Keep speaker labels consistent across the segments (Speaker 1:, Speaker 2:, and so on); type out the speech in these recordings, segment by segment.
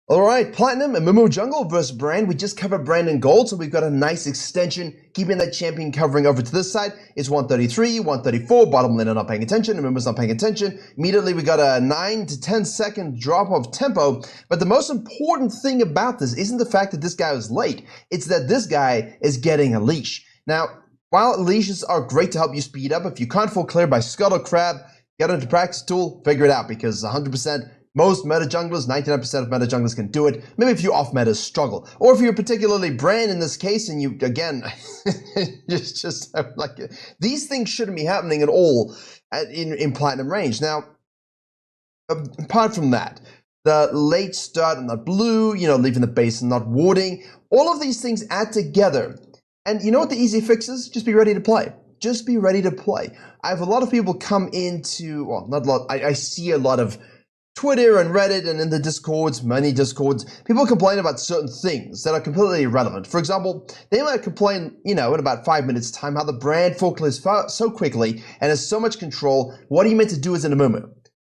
Speaker 1: Alright, Platinum and Amumu Jungle versus Brand. We just covered Brand in gold, so we've got a nice extension, keeping that champion covering over to this side. It's 133, 134, bottom laner not paying attention, Amumu's not paying attention. Immediately we got a 9 to 10 second drop of tempo, but the most important thing about this isn't the fact that this guy was late, it's that this guy is getting a leash. Now, while leashes are great to help you speed up, if you can't full clear by Scuttle Crab, get into practice tool, figure it out, because 100% most meta junglers, 99% of meta junglers can do it. Maybe a few off metas struggle. Or if you're particularly Brand in this case and you, again, just like, these things shouldn't be happening at all in Platinum range. Now, apart from that, the late start on the blue, leaving the base and not warding, all of these things add together. And you know what the easy fix is? Just be ready to play. Just be ready to play. I have a lot of people come into, well, not a lot, I see a lot of Twitter and Reddit and in the Discords, many Discords, people complain about certain things that are completely irrelevant. For example, they might complain, in about 5 minutes time, how the Brand full clears so quickly and has so much control. What are you meant to do as an Amumu?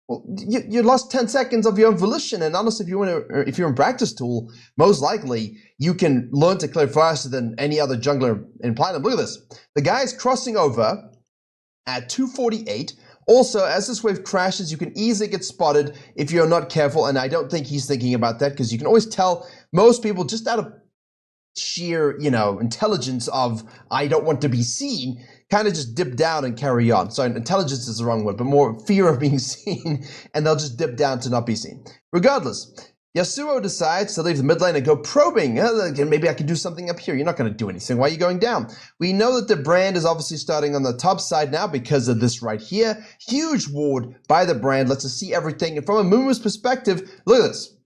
Speaker 1: Well, you lost 10 seconds of your own volition, and honestly, if you're in practice tool, most likely you can learn to clear faster than any other jungler in Platinum. Look at this. The guy is crossing over at 248. Also, as this wave crashes, you can easily get spotted if you're not careful, and I don't think he's thinking about that, because you can always tell most people, just out of sheer, intelligence of, I don't want to be seen, kind of just dip down and carry on. So intelligence is the wrong word, but more fear of being seen, and they'll just dip down to not be seen. Regardless, Yasuo decides to leave the mid lane and go probing. Maybe I can do something up here. You're not going to do anything. Why are you going down? We know that the Brand is obviously starting on the top side now because of this right here. Huge ward by the Brand. Lets us see everything. And from Amumu's perspective, look at this.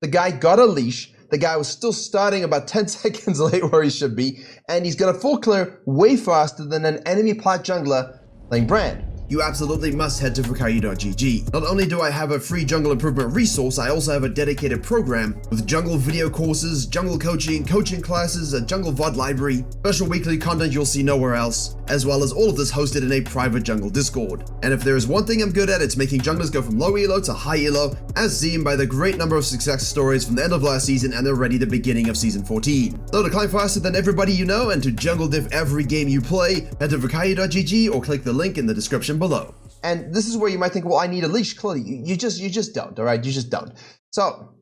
Speaker 1: The guy got a leash. The guy was still starting about 10 seconds late where he should be. And he's got a full clear way faster than an enemy plat jungler playing Brand. You absolutely must head to Virkayu.gg. Not only do I have a free jungle improvement resource, I also have a dedicated program with jungle video courses, jungle coaching classes, a jungle VOD library, special weekly content you'll see nowhere else, as well as all of this hosted in a private jungle Discord. And if there is one thing I'm good at, it's making junglers go from low elo to high elo, as seen by the great number of success stories from the end of last season and already the beginning of season 14. So to climb faster than everybody you know and to jungle diff every game you play, head to Virkayu.gg or click the link in the description below. And this is where you might think, well, I need a leash. Clearly, you just don't, all right? You just don't. So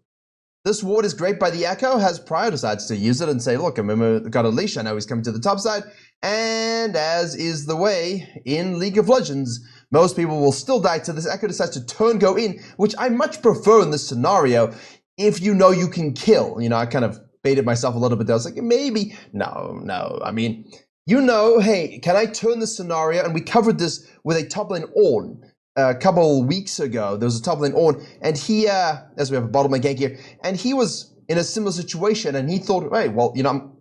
Speaker 1: this ward is great by the Echo, has Prior decides to use it and say, look, Amumu got a leash. I know he's coming to the top side. And as is the way in League of Legends, most people will still die to this. Echo decides to go in, which I much prefer in this scenario if you know you can kill. I kind of baited myself a little bit there. I was like, maybe. No. I mean, hey, can I turn this scenario? And we covered this with a top lane Ornn a couple weeks ago. There was a top lane Ornn, and he, as we have a bottom lane gank here, and he was in a similar situation, and he thought, hey, well,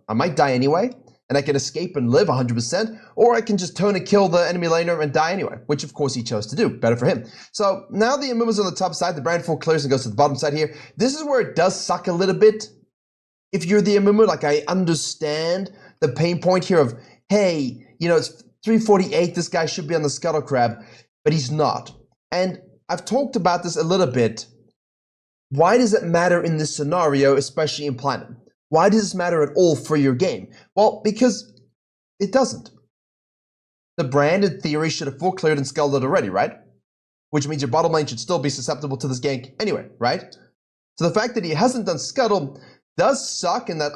Speaker 1: I might die anyway, and I can escape and live 100%, or I can just turn and kill the enemy laner and die anyway, which of course he chose to do. Better for him. So now the Amumu's on the top side, the Brand full clears and goes to the bottom side here. This is where it does suck a little bit. If you're the Amumu, like, I understand the pain point here of, hey, it's 348, this guy should be on the Scuttle Crab, but he's not. And I've talked about this a little bit. Why does it matter in this scenario, especially in Platinum? Why does this matter at all for your game? Well, because it doesn't. The Brand, in theory, should have full cleared and scuttled it already, right? Which means your bottom lane should still be susceptible to this gank anyway, right? So the fact that he hasn't done Scuttle does suck in that,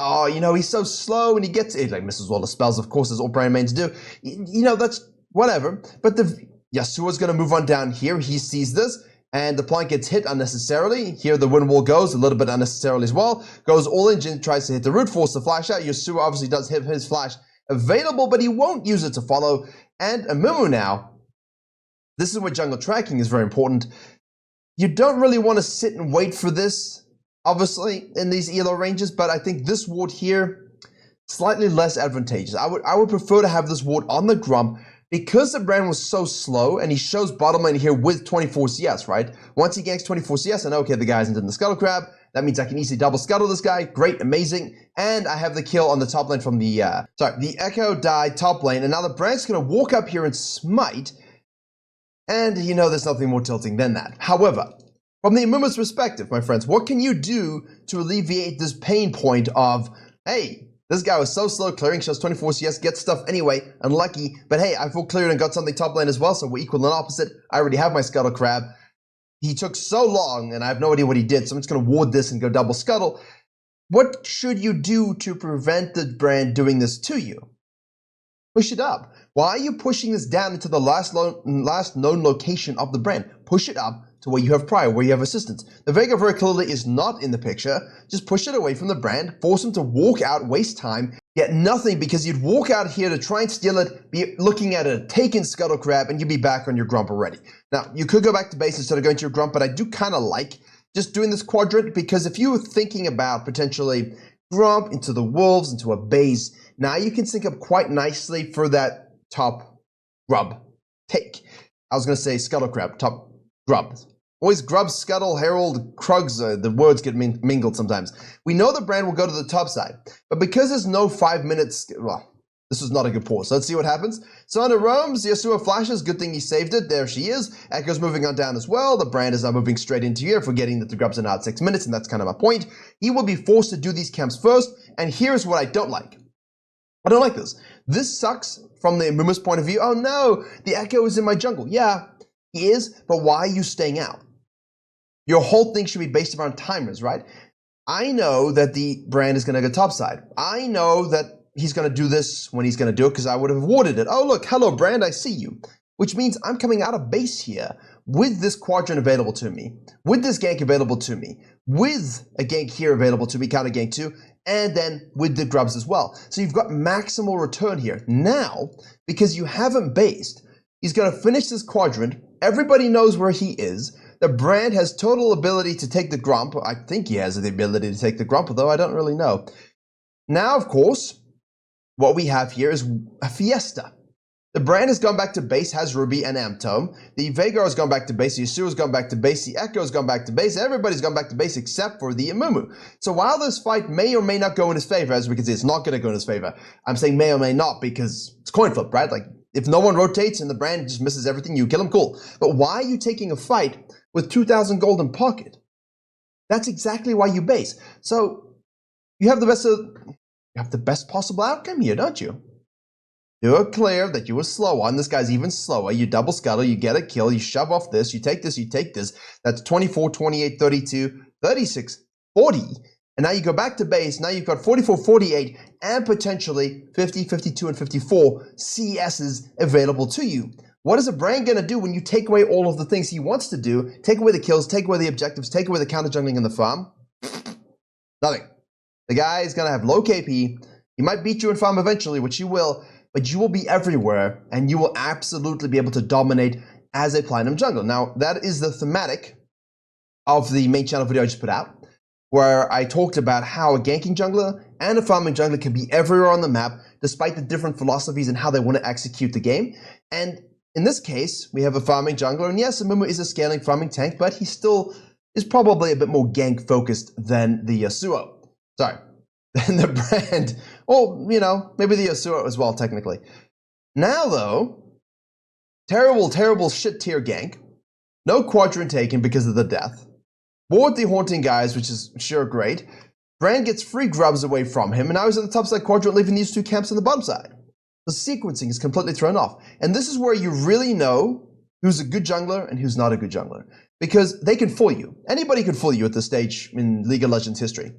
Speaker 1: he's so slow and he gets it, like misses all the spells, of course, as all Brand mains do. That's whatever. But the Yasuo's going to move on down here. He sees this, and the plant gets hit unnecessarily. Here the wind wall goes a little bit unnecessarily as well. Goes all in, Jin tries to hit the root, force the flash out. Yasuo obviously does have his flash available, but he won't use it to follow. And Amumu now, this is where jungle tracking is very important. You don't really want to sit and wait for this, obviously, in these elo ranges, but I think this ward here, slightly less advantageous. I would prefer to have this ward on the Grump because the Brand was so slow, and he shows bottom lane here with 24 CS, right? Once he ganks 24 CS, I know, okay, the guy isn't in the Scuttle Crab. That means I can easily double scuttle this guy. Great, amazing. And I have the kill on the top lane from the, the Echo died top lane, and now the Brand's gonna walk up here and smite, and there's nothing more tilting than that. However, From the Amumu's perspective, my friends, what can you do to alleviate this pain point of, hey, this guy was so slow clearing, shows 24 CS, gets stuff anyway, unlucky, but hey, I full cleared and got something top lane as well, so we're equal and opposite. I already have my Scuttle Crab. He took so long, and I have no idea what he did, so I'm just going to ward this and go double Scuttle. What should you do to prevent the brand doing this to you? Push it up. Why are you pushing this down into the last known location of the brand? Push it up to where you have prior, where you have assistance. The Vega very clearly is not in the picture. Just push it away from the brand, force him to walk out, waste time, get nothing because you'd walk out here to try and steal it, be looking at a taken Scuttle Crab, and you'd be back on your Grump already. Now, you could go back to base instead of going to your Grump, but I do kind of like just doing this quadrant because if you were thinking about potentially Grump into the Wolves, into a base, now you can sync up quite nicely for that top grub take. I was going to say Scuttle Crab, top grub. Always grub, scuttle, herald, krugs, the words get mingled sometimes. We know the brand will go to the top side, but because there's no 5 minutes, well, this was not a good pause. So let's see what happens. Sana roams, Yasuo flashes, good thing he saved it, there she is. Echo's moving on down as well, the brand is now moving straight into here, forgetting that the grubs are now at 6 minutes, and that's kind of my point. He will be forced to do these camps first, and here's what I don't like. I don't like this. This sucks from the Amumu's point of view. Oh no, the Echo is in my jungle. Yeah, he is, but why are you staying out? Your whole thing should be based around timers, right? I know that the brand is going to go topside. I know that he's going to do this when he's going to do it because I would have awarded it. Oh, look, hello, brand, I see you. Which means I'm coming out of base here with this quadrant available to me, with this gank available to me, with a gank here available to me, counter gank too, and then with the grubs as well. So you've got maximal return here. Now, because you haven't based, he's going to finish this quadrant. Everybody knows where he is. The brand has total ability to take the Grump. I think he has the ability to take the Grump, though I don't really know. Now, of course, what we have here is a fiesta. The brand has gone back to base, has Ruby and Amtome. The Veigar has gone back to base, the Yasuo has gone back to base, the Echo has gone back to base, everybody's gone back to base except for the Amumu. So while this fight may or may not go in his favor, as we can see, it's not going to go in his favor. I'm saying may or may not because it's coin flip, right? Like, if no one rotates and the brand just misses everything, you kill him, cool. But why are you taking a fight with 2,000 gold in pocket? That's exactly why you base. So you have the best possible outcome here, don't you? Do a clear that you were slow on. This guy's even slower. You double scuttle, you get a kill, you shove off this, you take this, you take this. That's 24, 28, 32, 36, 40. And now you go back to base. Now you've got 44, 48, and potentially 50, 52, and 54 CSs available to you. What is a brand going to do when you take away all of the things he wants to do? Take away the kills, take away the objectives, take away the counter jungling in the farm? Nothing. The guy is going to have low KP. He might beat you in farm eventually, which you will, but you will be everywhere, and you will absolutely be able to dominate as a platinum jungler. Now, that is the thematic of the main channel video I just put out, where I talked about how a ganking jungler and a farming jungler can be everywhere on the map, despite the different philosophies and how they want to execute the game. And in this case, we have a farming jungler, and yes, Amumu is a scaling farming tank, but he still is probably a bit more gank-focused than the Yasuo. Sorry, than the brand. Well, you know, maybe the Yasuo as well, technically. Now, though, terrible, terrible shit-tier gank. No quadrant taken because of the death. Board the Haunting guys, which is sure great. Brand gets free grubs away from him, and now he's at the top side quadrant, leaving these two camps on the bottom side. The sequencing is completely thrown off. And this is where you really know who's a good jungler and who's not a good jungler. Because they can fool you. Anybody can fool you at this stage in League of Legends history.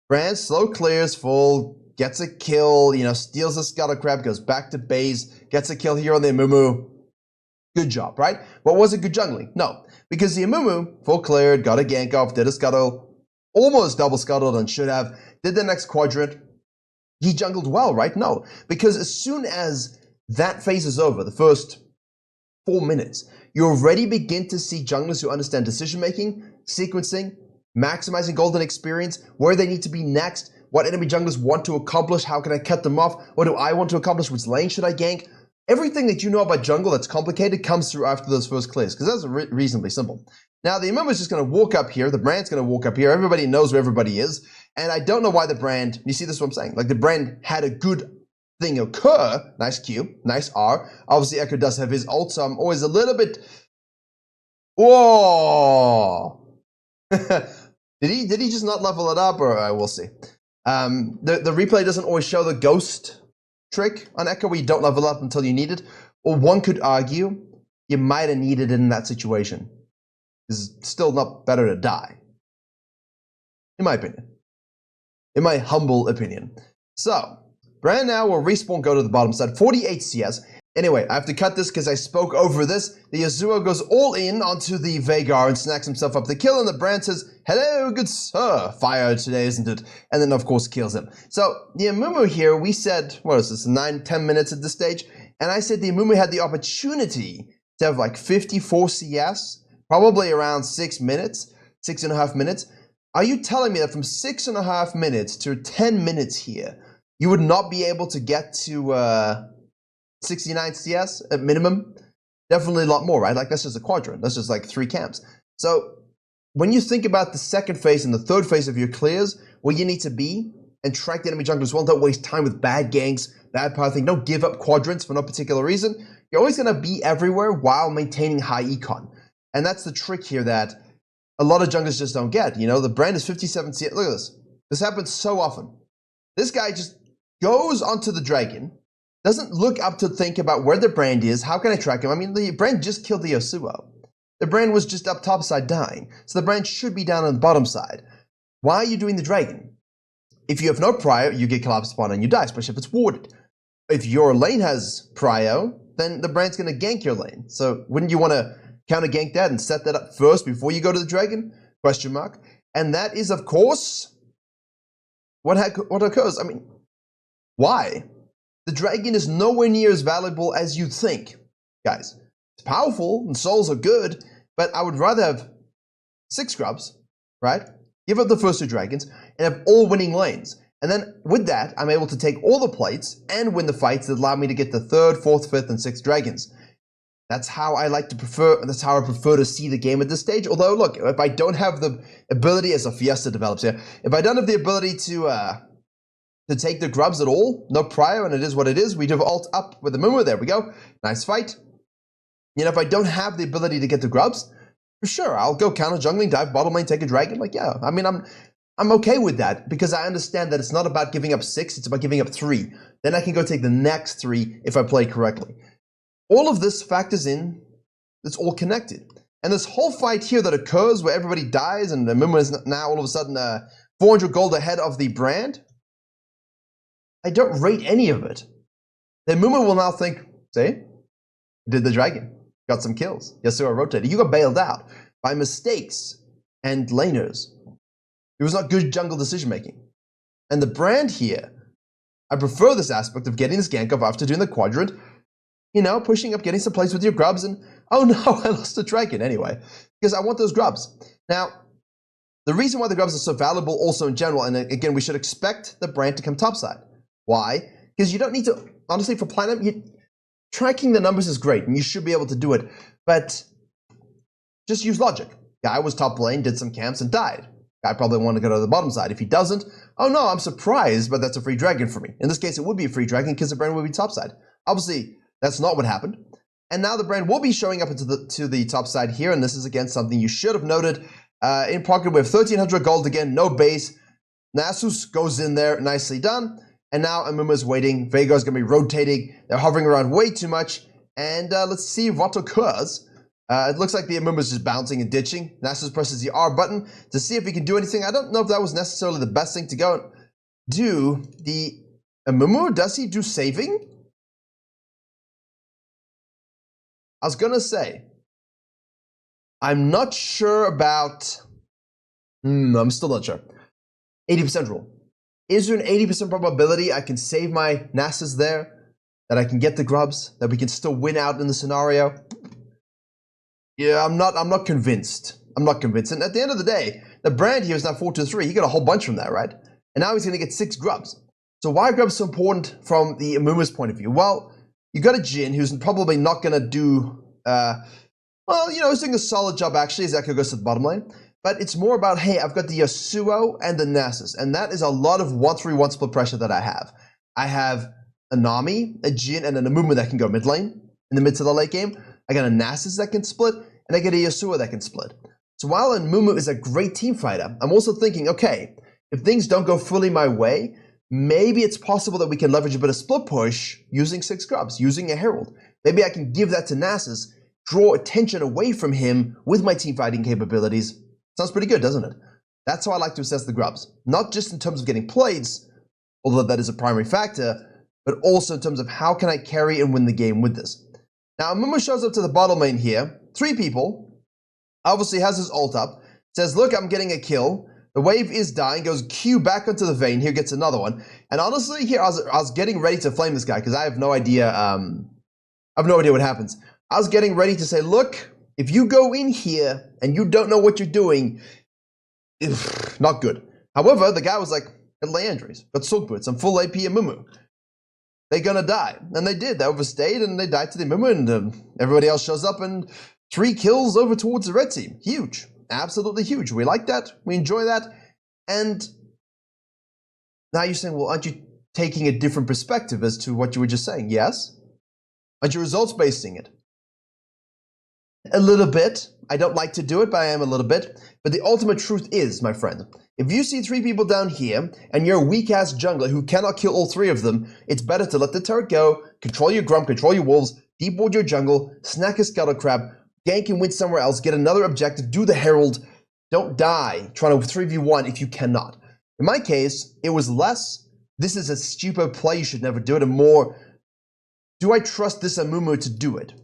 Speaker 1: Brand slow clears, full, gets a kill, you know, steals the Scuttle Crab, goes back to base, gets a kill here on the Amumu. Good job, right? But was it good jungling? No. Because the Amumu, full cleared, got a gank off, did a scuttle, almost double scuttled and should have, did the next quadrant. He jungled well, right? No. Because as soon as that phase is over, the first 4 minutes, you already begin to see junglers who understand decision-making, sequencing, maximizing golden experience, where they need to be next, what enemy junglers want to accomplish, how can I cut them off, what do I want to accomplish, which lane should I gank? Everything that you know about jungle that's complicated comes through after those first clears, because that's reasonably simple. Now, the Amumu is just going to walk up here. The brand's going to walk up here. Everybody knows where everybody is. And I don't know why the brand, you see this is what I'm saying? Like, the brand had a good thing occur. Nice Q, nice R. Obviously, Echo does have his ult, so I'm always a little bit, whoa. Did he just not level it up, or we'll see. The replay doesn't always show the ghost trick on Echo where you don't level up until you need it. Or one could argue you might have needed it in that situation. It's still not better to die, in my opinion. In my humble opinion. So, Brand now will respawn, go to the bottom side, 48 CS. Anyway, I have to cut this because I spoke over this. The Yasuo goes all in onto the Veigar and snacks himself up the kill, and the Brand says, "Hello, good sir. Fire today, isn't it?" And then, of course, kills him. So, the Amumu here, we said, what is this, 9-10 minutes at this stage? And I said the Amumu had the opportunity to have like 54 CS, probably around 6 minutes, 6.5 minutes. Are you telling me that from 6.5 minutes to 10 minutes here, you would not be able to get to 69 CS at minimum? Definitely a lot more, right? Like, that's just a quadrant. That's just like 3 camps. So when you think about the second phase and the third phase of your clears, where you need to be and track the enemy jungle as well, don't waste time with bad ganks, bad pathing, don't give up quadrants for no particular reason. You're always going to be everywhere while maintaining high econ. And that's the trick here that a lot of junglers just don't get. You know, the Brand is 57 CS. Look at this. This happens so often. This guy just goes onto the dragon, doesn't look up to think about where the Brand is. How can I track him? I mean, the Brand just killed the Yasuo. The Brand was just up top side dying. So the Brand should be down on the bottom side. Why are you doing the dragon? If you have no prio, you get collapsed upon and you die, especially if it's warded. If your lane has prio, then the Brand's going to gank your lane. So wouldn't you want to counter gank that and set that up first before you go to the dragon? Question mark. And that is, of course, what occurs. I mean, why? The dragon is nowhere near as valuable as you think, guys. It's powerful and souls are good, but I would rather have 6 scrubs, right? Give up the first 2 dragons and have all winning lanes. And then with that, I'm able to take all the plates and win the fights that allow me to get the 3rd, 4th, 5th, and 6th dragons. That's how I like to prefer, that's how I prefer to see the game at this stage. Although, look, if I don't have the ability, as a Fiesta develops here, if I don't have the ability to take the grubs at all, no prio, and it is what it is, we do alt up with the Amumu, there we go, nice fight. You know, if I don't have the ability to get the grubs, for sure, I'll go counter jungling, dive bottom lane, take a dragon, like, yeah, I mean, I'm okay with that, because I understand that it's not about giving up 6, it's about giving up 3. Then I can go take the next 3 if I play correctly. All of this factors in, it's all connected. And this whole fight here that occurs where everybody dies and the Amumu is now all of a sudden 400 gold ahead of the Brand, I don't rate any of it. The Amumu will now think, see, did the dragon, got some kills. Yasuo rotated. You got bailed out by mistakes and laners. It was not good jungle decision making. And the Brand here, I prefer this aspect of getting this gank off after doing the quadrant, you know, pushing up, getting some plays with your grubs, and oh no, I lost the dragon anyway, because I want those grubs. Now, the reason why the grubs are so valuable also in general, and again, we should expect the Brand to come topside. Why? Because you don't need to, honestly, for Platinum, tracking the numbers is great, and you should be able to do it, but just use logic. Guy was top lane, did some camps, and died. Guy probably wanted to go to the bottom side. If he doesn't, oh no, I'm surprised, but that's a free dragon for me. In this case, it would be a free dragon because the Brand would be topside. Obviously, that's not what happened. And now the Brand will be showing up into the top side here, and this is, again, something you should have noted. In pocket, we have 1,300 gold again, no base. Nasus goes in there, nicely done. And now Amumu is waiting. Veigar's going to be rotating. They're hovering around way too much. And let's see what occurs. It looks like the Amumu is just bouncing and ditching. Nasus presses the R button to see if he can do anything. I don't know if that was necessarily the best thing to go and do. The Amumu, does he do saving? I was going to say, I'm not sure about, I'm still not sure. 80% rule. Is there an 80% probability I can save my Nasus there? That I can get the grubs? That we can still win out in the scenario? Yeah, I'm not convinced. I'm not convinced. And at the end of the day, the Brand here is now 4-3. He got a whole bunch from that, right? And now he's going to get 6 grubs. So why are grubs so important from the Amumu's point of view? Well, you got a Jhin who's probably not going to do, well, you know, he's doing a solid job actually as Echo goes to the bottom lane. But it's more about, hey, I've got the Yasuo and the Nasus, and that is a lot of 1-3-1 split pressure that I have. I have a Nami, a Jhin, and an Amumu that can go mid lane in the mid to the late game. I got a Nasus that can split, and I get a Yasuo that can split. So while Amumu is a great team fighter, I'm also thinking, okay, if things don't go fully my way, maybe it's possible that we can leverage a bit of split push using 6 grubs, using a herald. Maybe I can give that to Nasus, draw attention away from him with my team fighting capabilities. Sounds pretty good, doesn't it? That's how I like to assess the grubs. Not just in terms of getting plays, although that is a primary factor, but also in terms of how can I carry and win the game with this. Now, Amumu shows up to the bottom lane here. 3 people. Obviously has his ult up. Says, look, I'm getting a kill. The wave is dying. Goes Q back onto the vein. Here gets another one. And honestly, here I was getting ready to flame this guy because I have no idea. I have no idea what happens. I was getting ready to say, look, if you go in here and you don't know what you're doing, not good. However, the guy was like, Leandries, got Silk Boots, I'm full AP Amumu. They're gonna die. And they did. They overstayed and they died to the Amumu, and everybody else shows up and 3 kills over towards the red team. Huge. Absolutely huge. We like that. We enjoy that. And now you're saying, well, aren't you taking a different perspective as to what you were just saying? Yes. Aren't you results basing it? A little bit. I don't like to do it, but I am a little bit. But the ultimate truth is, my friend, if you see 3 people down here and you're a weak-ass jungler who cannot kill all 3 of them, it's better to let the turret go, control your Grump, control your wolves, deep ward your jungle, snack a Scuttle Crab, gank and win somewhere else, get another objective, do the Herald. Don't die trying to 3v1 if you cannot. In my case, it was less, this is a stupid play, you should never do it, and more, do I trust this Amumu to do it?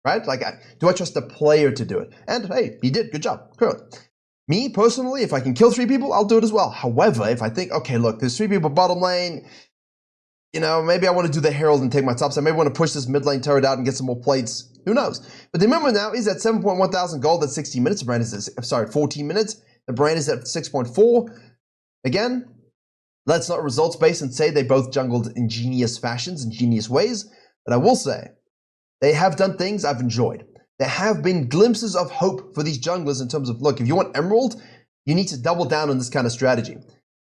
Speaker 1: Right? Like, do I trust the player to do it? And hey, he did. Good job. Cool. Me, personally, if I can kill 3 people, I'll do it as well. However, if I think, okay, look, there's 3 people bottom lane, you know, maybe I want to do the Herald and take my top side. Maybe I want to push this mid lane turret out and get some more plates. Who knows? But the Amumu now is at 7.1 thousand gold at 16 minutes. The brand is at, 14 minutes. The brand is at 6.4. Again, let's not results based and say they both jungled in ingenious fashions, ingenious ways. But I will say, they have done things I've enjoyed. There have been glimpses of hope for these junglers in terms of, look, if you want Emerald, you need to double down on this kind of strategy.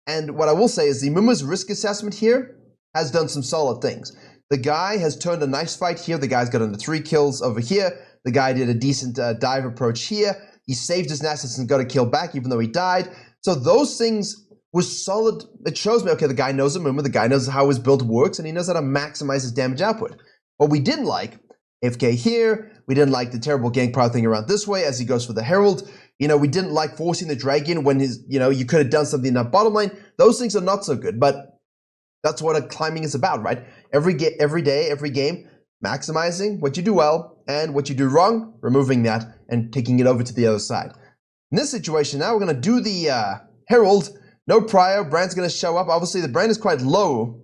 Speaker 1: And what I will say is the Amumu's risk assessment here has done some solid things. The guy has turned a nice fight here. The guy's got under 3 kills over here. The guy did a decent dive approach here. He saved his Nasus and got a kill back even though he died. So those things were solid. It shows me, okay, the guy knows Amumu, the guy knows how his build works, and he knows how to maximize his damage output. What we didn't like, AFK here, we didn't like the terrible gank power thing around this way as he goes for the Herald. You know, we didn't like forcing the dragon when his, you know, you could have done something in that bottom lane. Those things are not so good, but that's what a climbing is about, right? Every day, every game, maximizing what you do well and what you do wrong, removing that and taking it over to the other side. In this situation now, we're going to do the Herald. No prior, Brand's going to show up. Obviously, the Brand is quite low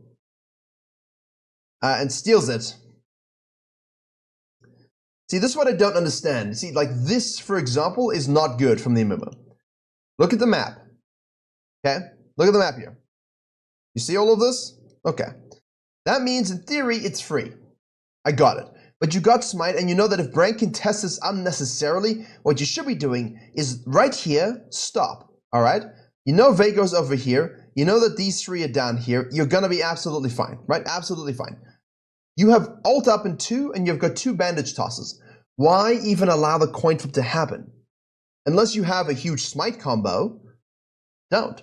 Speaker 1: and steals it. See, this is what I don't understand. See, like this, for example, is not good from the Amumu. Look at the map. Okay? Look at the map here. You see all of this? Okay. That means, in theory, it's free. I got it. But you got Smite, and you know that if Brand contests this unnecessarily, what you should be doing is right here, stop. Alright? You know Vago's over here. You know that these 3 are down here. You're gonna be absolutely fine. Right? Absolutely fine. You have ult up in 2, and you've got 2 bandage tosses. Why even allow the coin flip to happen? Unless you have a huge smite combo, don't.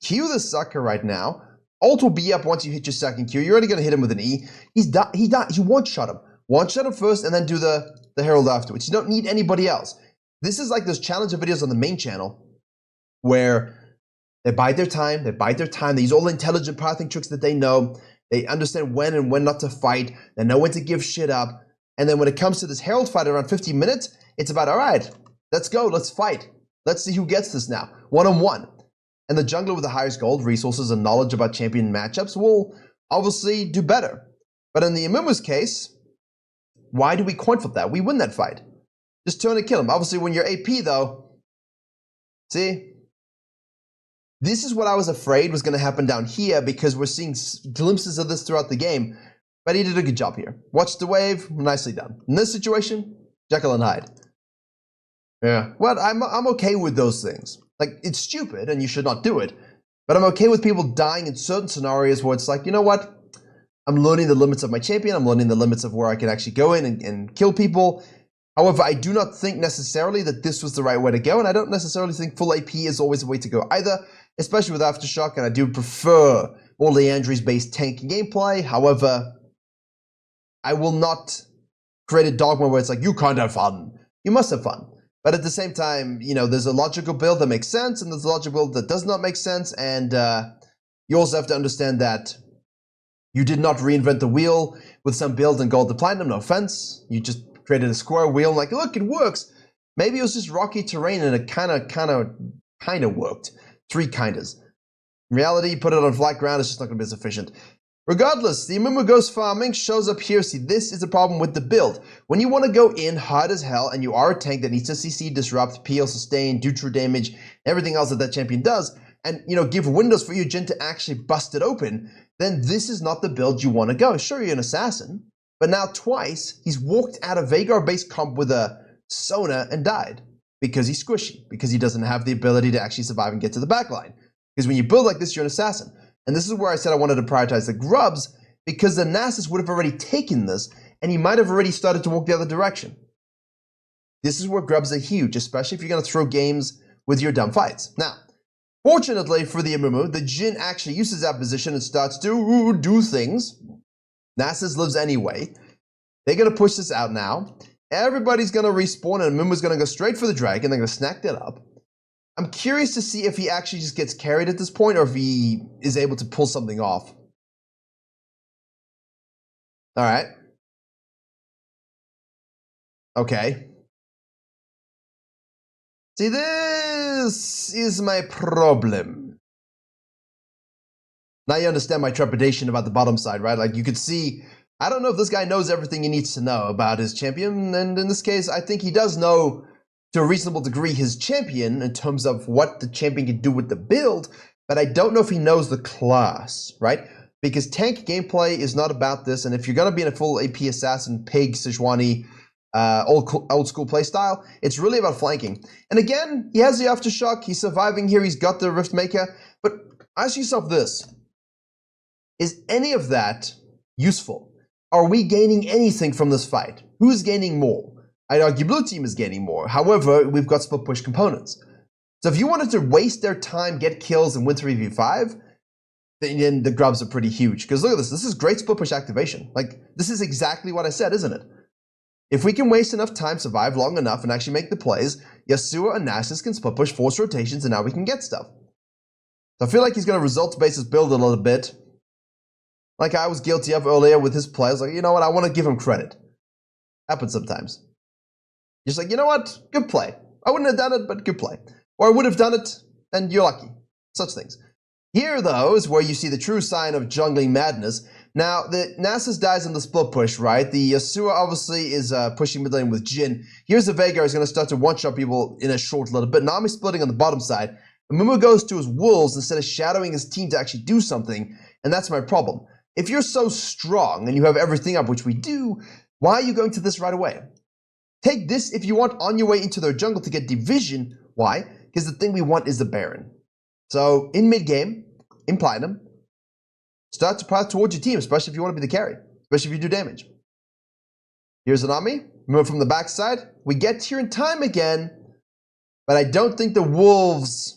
Speaker 1: Q the sucker right now. Ult will be up once you hit your second Q. You're already going to hit him with an E. He died. You one-shot him. One-shot him first, and then do the Herald afterwards. You don't need anybody else. This is like those challenger videos on the main channel where they bide their time. They use all the intelligent pathing tricks that they know. They understand when and when not to fight. They know when to give shit up. And then when it comes to this Herald fight around 15 minutes, it's about, all right, let's go, let's fight. Let's see who gets this now, one-on-one. And the jungler with the highest gold, resources, and knowledge about champion matchups will obviously do better. But in the Amumu's case, why do we coin flip that? We win that fight. Just turn and kill him. Obviously, when you're AP, though, see? This is what I was afraid was going to happen down here because we're seeing glimpses of this throughout the game. But he did a good job here. Watch the wave, nicely done. In this situation, Jekyll and Hyde. Yeah, well, I'm okay with those things. Like, it's stupid and you should not do it. But I'm okay with people dying in certain scenarios where it's like, you know what? I'm learning the limits of my champion. I'm learning the limits of where I can actually go in and kill people. However, I do not think necessarily that this was the right way to go, and I don't necessarily think full AP is always the way to go either, especially with Aftershock, and I do prefer more Leandri's-based tanking gameplay. However, I will not create a dogma where it's like, you can't have fun. You must have fun. But at the same time, you know, there's a logical build that makes sense, and there's a logical build that does not make sense, and you also have to understand that you did not reinvent the wheel with some build and gold to platinum, no offense. You just created a square wheel and like, look, it works. Maybe it was just rocky terrain and it kind of worked. Three kindas. In reality, you put it on flat ground, it's just not going to be sufficient. Regardless, the Amumu Ghost Farming shows up here. See, this is a problem with the build. When you want to go in hard as hell and you are a tank that needs to CC, disrupt, PL, sustain, do true damage, everything else that that champion does, and, you know, give windows for your Jhin to actually bust it open, then this is not the build you want to go. Sure, you're an assassin, but now twice he's walked out of Veigar-based comp with a Sona and died because he's squishy, because he doesn't have the ability to actually survive and get to the backline. Because when you build like this, you're an assassin. And this is where I said I wanted to prioritize the grubs, because the Nasus would have already taken this, and he might have already started to walk the other direction. This is where grubs are huge, especially if you're going to throw games with your dumb fights. Now, fortunately for the Amumu, the Jhin actually uses that position and starts to do things. Nasus lives anyway. They're going to push this out now. Everybody's going to respawn, and Amumu's going to go straight for the dragon. They're going to snack that up. I'm curious to see if he actually just gets carried at this point, or if he is able to pull something off. All right. Okay. See, this is my problem. Now you understand my trepidation about the bottom side, right? Like, you could see, I don't know if this guy knows everything he needs to know about his champion, and in this case, I think he does know to a reasonable degree his champion in terms of what the champion can do with the build, but I don't know if he knows the class, right? Because tank gameplay is not about this, and if you're going to be in a full AP assassin, pig, Sejuani, old school playstyle, it's really about flanking. And again, he has the Aftershock, he's surviving here, he's got the Rift Maker, but ask yourself this, is any of that useful? Are we gaining anything from this fight? Who's gaining more? I'd argue blue team is gaining more. However, we've got split push components. So if you wanted to waste their time, get kills, and win 3v5, then the grubs are pretty huge. Because look at this. This is great split push activation. Like, this is exactly what I said, isn't it? If we can waste enough time, survive long enough, and actually make the plays, Yasuo and Nasus can split push, force rotations, and now we can get stuff. So I feel like he's going to results-base his build a little bit. Like I was guilty of earlier with his plays. Like, you know what? I want to give him credit. Happens sometimes. Just like, you know what? Good play. I wouldn't have done it, but good play. Or I would have done it, and you're lucky. Such things. Here, though, is where you see the true sign of jungling madness. Now, the Nasus dies in the split push, right? The Yasuo obviously is pushing mid lane with Jhin. Here's the Veigar who's going to start to one-shot people in a short little bit. Nami's splitting on the bottom side. Amumu goes to his wolves instead of shadowing his team to actually do something, and that's my problem. If you're so strong and you have everything up, which we do, why are you going to this right away? Take this if you want on your way into their jungle to get division. Why? Because the thing we want is the Baron. So in mid-game, in Platinum, start to path towards your team, especially if you want to be the carry, especially if you do damage. Here's an army. Move from the backside. We get here in time again, but I don't think the Wolves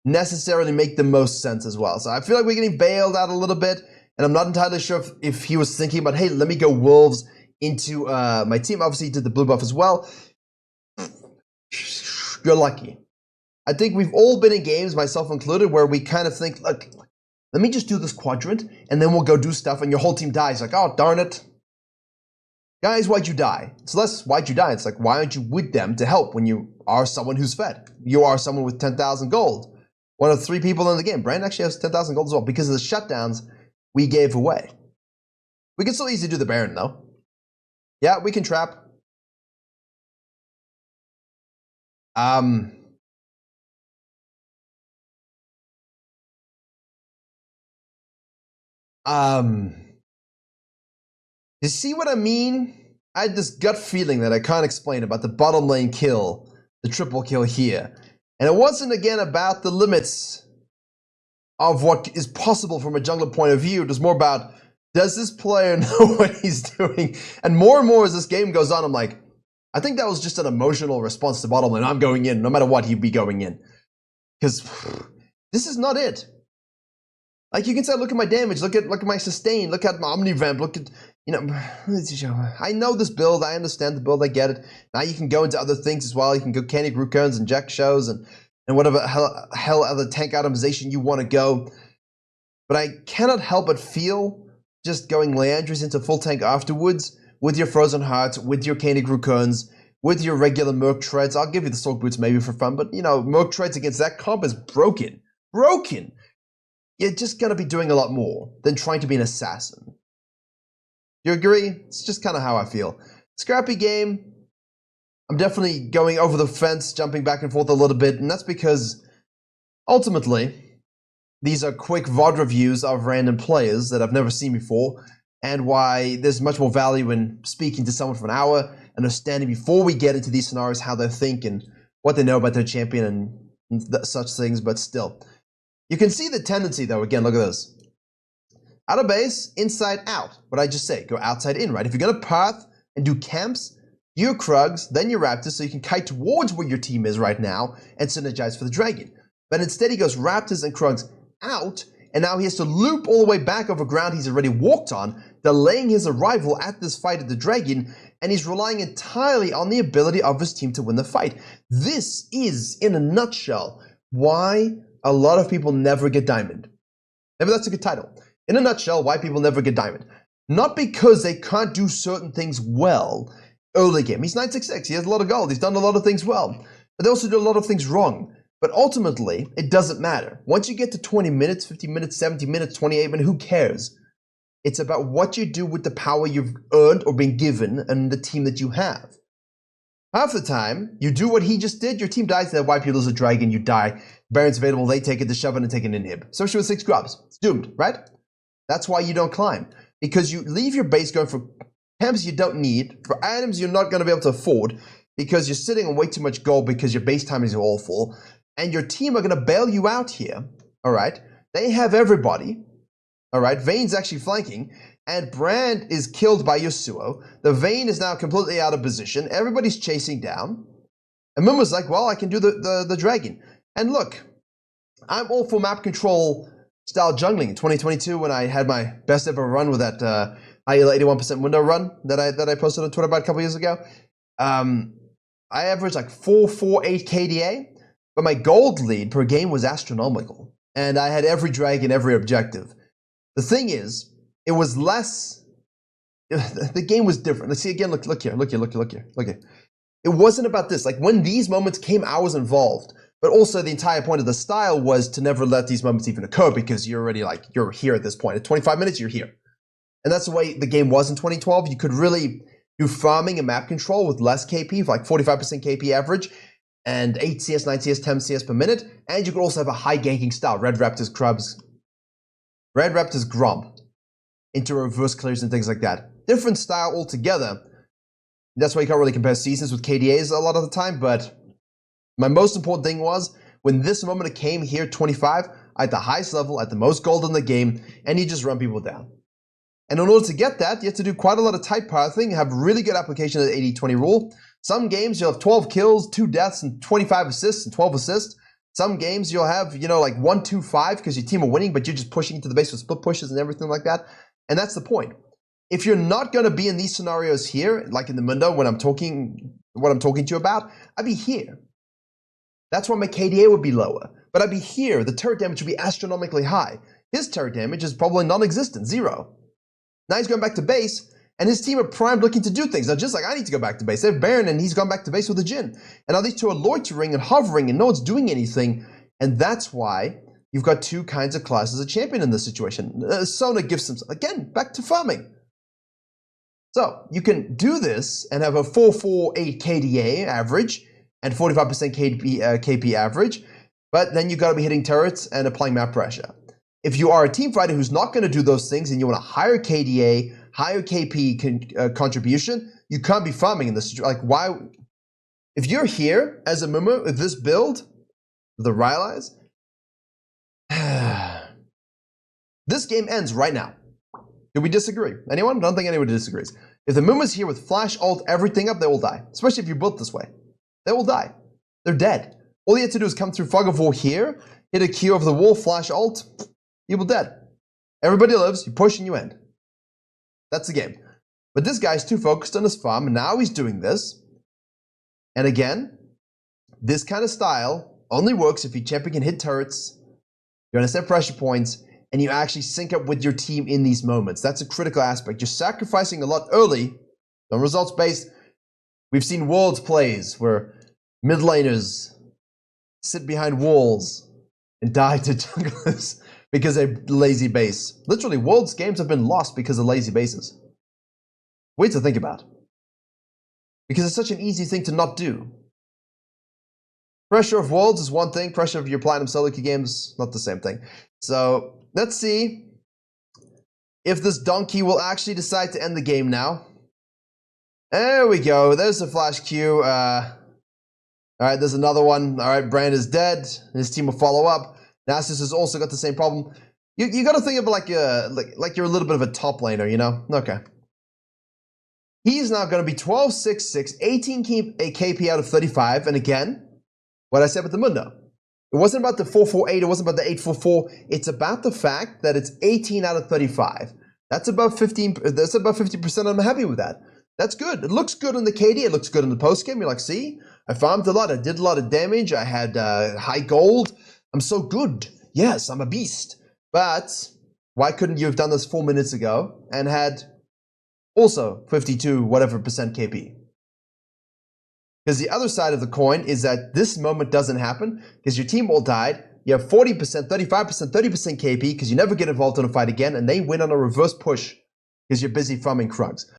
Speaker 1: necessarily make the most sense as well. So I feel like we're getting bailed out a little bit, and I'm not entirely sure if he was thinking about, hey, let me go Wolves into my team. Obviously, he did the blue buff as well. You're lucky. I think we've all been in games, myself included, where we kind of think, look, let me just do this quadrant, and then we'll go do stuff, and your whole team dies. Like, oh, darn it. Guys, why'd you die? It's less why'd you die. It's like, why aren't you with them to help when you are someone who's fed? You are someone with 10,000 gold. One of 3 people in the game. Brand actually has 10,000 gold as well because of the shutdowns we gave away. We can still easily do the Baron, though. Yeah, we can trap. You see what I mean? I had this gut feeling that I can't explain about the bottom lane kill, the triple kill here. And it wasn't, again, about the limits of what is possible from a jungler point of view. It was more about Does this player know what he's doing? And more as this game goes on, I'm like, I think that was just an emotional response to bottom lane. I'm going in, no matter what, he'd be going in. Because this is not it. Like, you can say, look at my damage, look at my sustain, look at my omnivamp, look at, you know, I know this build, I understand the build, I get it. Now you can go into other things as well. You can go Candy Grookons and Jack Shows and whatever hell other tank itemization you want to go. But I cannot help but feel just going Leandris into full tank afterwards with your Frozen Hearts, with your Candy Grookons, with your regular Merc Treads. I'll give you the Stalk Boots maybe for fun, but, you know, Merc Treads against that comp is broken. Broken! You're just going to be doing a lot more than trying to be an assassin. You agree? It's just kind of how I feel. Scrappy game. I'm definitely going over the fence, jumping back and forth a little bit, and that's because, ultimately, these are quick VOD reviews of random players that I've never seen before, and why there's much more value in speaking to someone for an hour, understanding before we get into these scenarios how they think and what they know about their champion and such things, but still. You can see the tendency, though. Again, look at this. Out of base, inside out. What I just say, go outside in, right? If you're going to path and do camps, your Krugs, then your Raptors, so you can kite towards where your team is right now and synergize for the Dragon. But instead, he goes Raptors and Krugs out, and now he has to loop all the way back over ground he's already walked on, delaying his arrival at this fight at the Dragon, and he's relying entirely on the ability of his team to win the fight. This is, in a nutshell, why a lot of people never get diamond. Maybe that's a good title. In a nutshell, why people never get diamond. Not because they can't do certain things well early game. He's 966, he has a lot of gold, he's done a lot of things well, but they also do a lot of things wrong. But ultimately, it doesn't matter. Once you get to 20 minutes, 50 minutes, 70 minutes, 28 minutes, who cares? It's about what you do with the power you've earned or been given and the team that you have. Half the time, you do what he just did, your team dies, they wipe you, lose a dragon, you die. Baron's available, they take it to shove it and take an inhib. Especially with 6 grubs. It's doomed, right? That's why you don't climb. Because you leave your base going for camps you don't need, for items you're not going to be able to afford, because you're sitting on way too much gold because your base time is awful. And your team are going to bail you out here, all right? They have everybody, all right? Vayne's actually flanking, and Brand is killed by Yasuo. The Vayne is now completely out of position. Everybody's chasing down. And Mumu's like, well, I can do the dragon. And look, I'm all for map control style jungling in 2022 when I had my best ever run with that IEL 81% window run that I posted on Twitter about a couple years ago. I averaged like 448 KDA. But my gold lead per game was astronomical, and I had every dragon, every objective. The thing is, it was less. The game was different. Let's see again. Look here. It wasn't about this. Like when these moments came, I was involved. But also, the entire point of the style was to never let these moments even occur because you're already you're here at this point. At 25 minutes, you're here, and that's the way the game was in 2012. You could really do farming and map control with less KP, like 45% KP average. And 8 CS, 9 CS, 10 CS per minute. And you could also have a high ganking style. Red Raptors, Gromp. Into reverse clears and things like that. Different style altogether. That's why you can't really compare seasons with KDAs a lot of the time. But my most important thing was, when this moment came here, 25, at the highest level, at the most gold in the game, and you just run people down. And in order to get that, you have to do quite a lot of tight pathing, have really good application of the 80-20 rule. Some games you'll have 12 kills, 2 deaths, and 25 assists, and 12 assists. Some games you'll have, like 1-2-5 because your team are winning, but you're just pushing into the base with split pushes and everything like that. And that's the point. If you're not going to be in these scenarios here, like in the window when I'm talking, what I'm talking to you about, I'd be here. That's why my KDA would be lower. But I'd be here. The turret damage would be astronomically high. His turret damage is probably non-existent, 0. Now he's going back to base. And his team are primed looking to do things. Now, just like I need to go back to base. They have Baron, and he's gone back to base with a Jhin. And now these two are loitering and hovering, and no one's doing anything. And that's why you've got 2 kinds of classes of champion in this situation. Sona gives them, again, back to farming. So you can do this and have a 448 KDA average and 45% KP average, but then you've got to be hitting turrets and applying map pressure. If you are a team fighter who's not going to do those things and you want a higher KDA, higher KP contribution, you can't be farming in this. Like, why? If you're here as a Amumu with this build, the Rylai's, this game ends right now. Do we disagree? Anyone? I don't think anyone disagrees. If the Amumu is here with flash, ult, everything up, they will die. Especially if you're built this way. They will die. They're dead. All you have to do is come through Fog of War here, hit a Q over the wall, flash ult, you will dead. Everybody lives, you push and you end. That's the game. But this guy's too focused on his farm, and now he's doing this. And again, this kind of style only works if your champion can hit turrets, you understand pressure points, and you actually sync up with your team in these moments. That's a critical aspect. You're sacrificing a lot early, on results based. We've seen Worlds plays where mid laners sit behind walls and die to junglers because they're lazy base. Literally, Worlds games have been lost because of lazy bases. Wait to think about. Because it's such an easy thing to not do. Pressure of Worlds is one thing, pressure of your Platinum solo queue games, not the same thing. So, let's see if this donkey will actually decide to end the game now. There we go, there's the flash Q. Alright, there's another one. Alright, Brand is dead. His team will follow up. Nasus has also got the same problem. You got to think of it like you're a little bit of a top laner, you know? Okay. He's now going to be 12-6-6, 18 KP out of 35. And again, what I said with the Mundo. It wasn't about the 4-4-8. It wasn't about the 8-4-4. It's about the fact that it's 18 out of 35. That's about 15. That's about 50%. I'm happy with that. That's good. It looks good on the KD. It looks good in the post game. You're like, see, I farmed a lot. I did a lot of damage. I had high gold. I'm so good. Yes, I'm a beast. But why couldn't you have done this 4 minutes ago and had also 52 whatever percent KP? Because the other side of the coin is that this moment doesn't happen because your team all died. You have 40%, 35%, 30% KP because you never get involved in a fight again, and they win on a reverse push because you're busy farming Krugs.